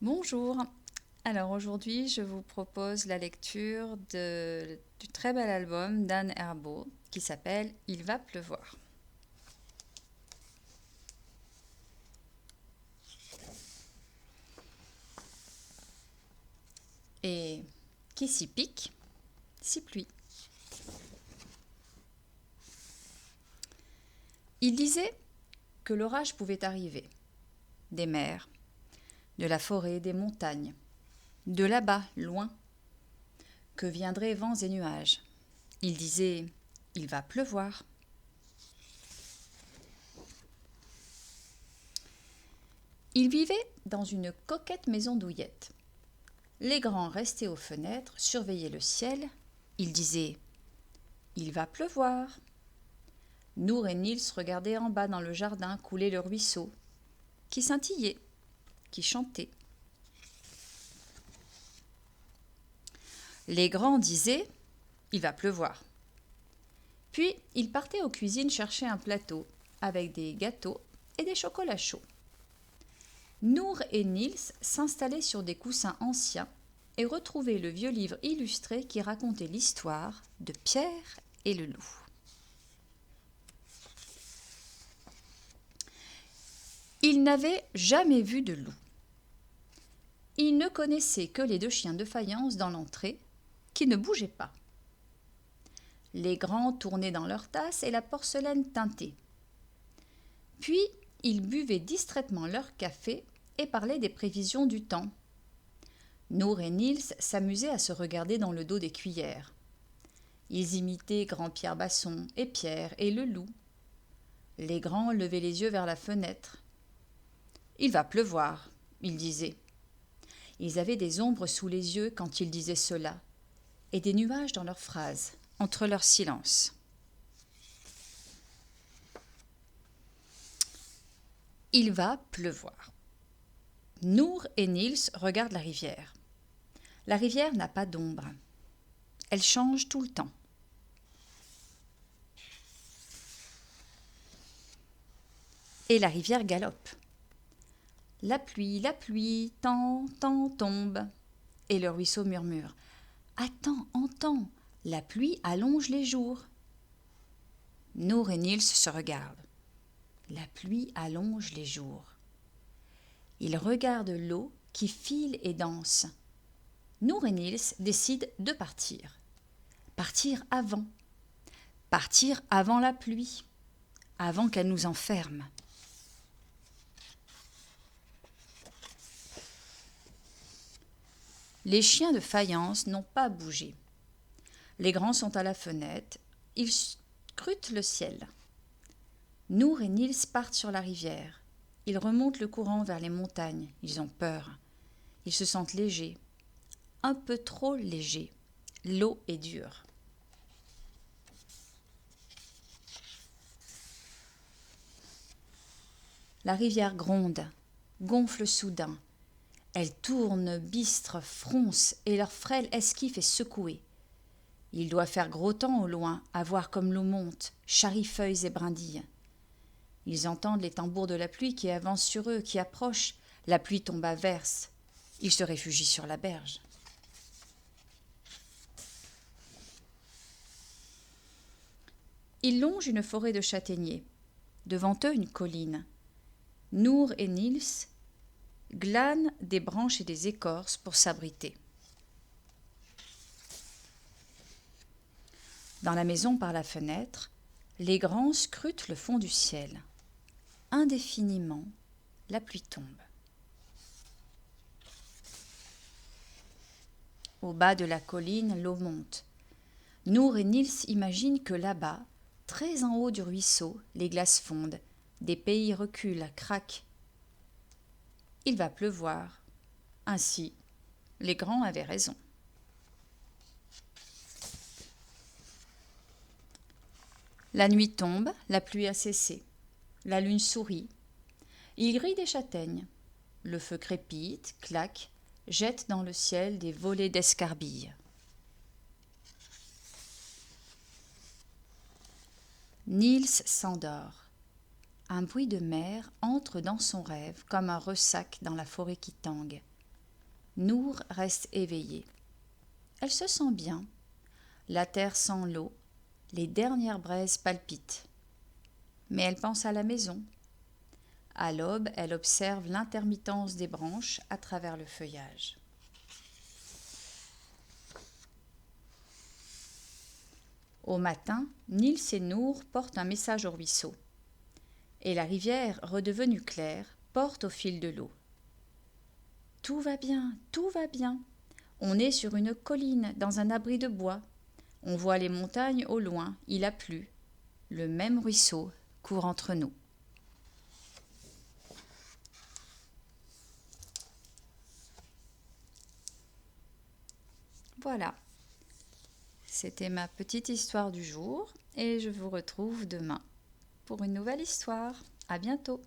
Bonjour. Alors aujourd'hui, je vous propose la lecture du très bel album d'Anne Herbeau qui s'appelle Il va pleuvoir. Et qui s'y pique, s'y plie. Il disait que l'orage pouvait arriver des mers, de la forêt, des montagnes, de là-bas, loin, que viendraient vents et nuages. Il disait il va pleuvoir. Il vivait dans une coquette maison douillette. Les grands restaient aux fenêtres, surveillaient le ciel. Ils disaient il va pleuvoir. Nour et Nils regardaient en bas dans le jardin couler le ruisseau, qui scintillait, qui chantait. Les grands disaient il va pleuvoir. Puis ils partaient aux cuisines chercher un plateau avec des gâteaux et des chocolats chauds. Nour et Nils s'installaient sur des coussins anciens et retrouvaient le vieux livre illustré qui racontait l'histoire de Pierre et le loup. Ils n'avaient jamais vu de loup. Ils ne connaissaient que les deux chiens de faïence dans l'entrée, qui ne bougeaient pas. Les grands tournaient dans leur tasse et la porcelaine teintait. Puis ils buvaient distraitement leur café et parlaient des prévisions du temps. Nour et Nils s'amusaient à se regarder dans le dos des cuillères. Ils imitaient Grand-Pierre Basson et Pierre et le loup. Les grands levaient les yeux vers la fenêtre. « Il va pleuvoir », ils disaient. Ils avaient des ombres sous les yeux quand ils disaient cela, et des nuages dans leurs phrases, entre leurs silences. Il va pleuvoir. Nour et Nils regardent la rivière. La rivière n'a pas d'ombre. Elle change tout le temps. Et la rivière galope. La pluie, tant tombe. Et le ruisseau murmure. Attends, entends, la pluie allonge les jours. Nour et Nils se regardent. La pluie allonge les jours. Ils regardent l'eau qui file et danse. Nour et Nils décident de partir. Partir avant. Partir avant la pluie. Avant qu'elle nous enferme. Les chiens de faïence n'ont pas bougé. Les grands sont à la fenêtre. Ils scrutent le ciel. Nour et Nils partent sur la rivière. Ils remontent le courant vers les montagnes. Ils ont peur. Ils se sentent légers. Un peu trop légers. L'eau est dure. La rivière gronde, gonfle soudain. Elle tourne, bistre, fronce, et leur frêle esquif est secouée. Il doit faire gros temps au loin, à voir comme l'eau monte, charrie feuilles et brindilles. Ils entendent les tambours de la pluie qui avancent sur eux, qui approchent. La pluie tombe à verse. Ils se réfugient sur la berge. Ils longent une forêt de châtaigniers. Devant eux, une colline. Nour et Nils glanent des branches et des écorces pour s'abriter. Dans la maison par la fenêtre, les grands scrutent le fond du ciel. Indéfiniment, la pluie tombe. Au bas de la colline, l'eau monte. Nour et Nils imaginent que là-bas, très en haut du ruisseau, les glaces fondent, des pays reculent, craquent. Il va pleuvoir. Ainsi, les grands avaient raison. La nuit tombe, la pluie a cessé. La lune sourit. Il grille des châtaignes. Le feu crépite, claque, jette dans le ciel des volées d'escarbilles. Nils s'endort. Un bruit de mer entre dans son rêve comme un ressac dans la forêt qui tangue. Nour reste éveillée. Elle se sent bien. La terre sent l'eau. Les dernières braises palpitent. Mais elle pense à la maison. À l'aube, elle observe l'intermittence des branches à travers le feuillage. Au matin, Nils et Nour portent un message au ruisseau. Et la rivière, redevenue claire, porte au fil de l'eau. Tout va bien, tout va bien. On est sur une colline, dans un abri de bois. On voit les montagnes au loin, il a plu. Le même ruisseau court entre nous. Voilà, c'était ma petite histoire du jour et je vous retrouve demain pour une nouvelle histoire. À bientôt.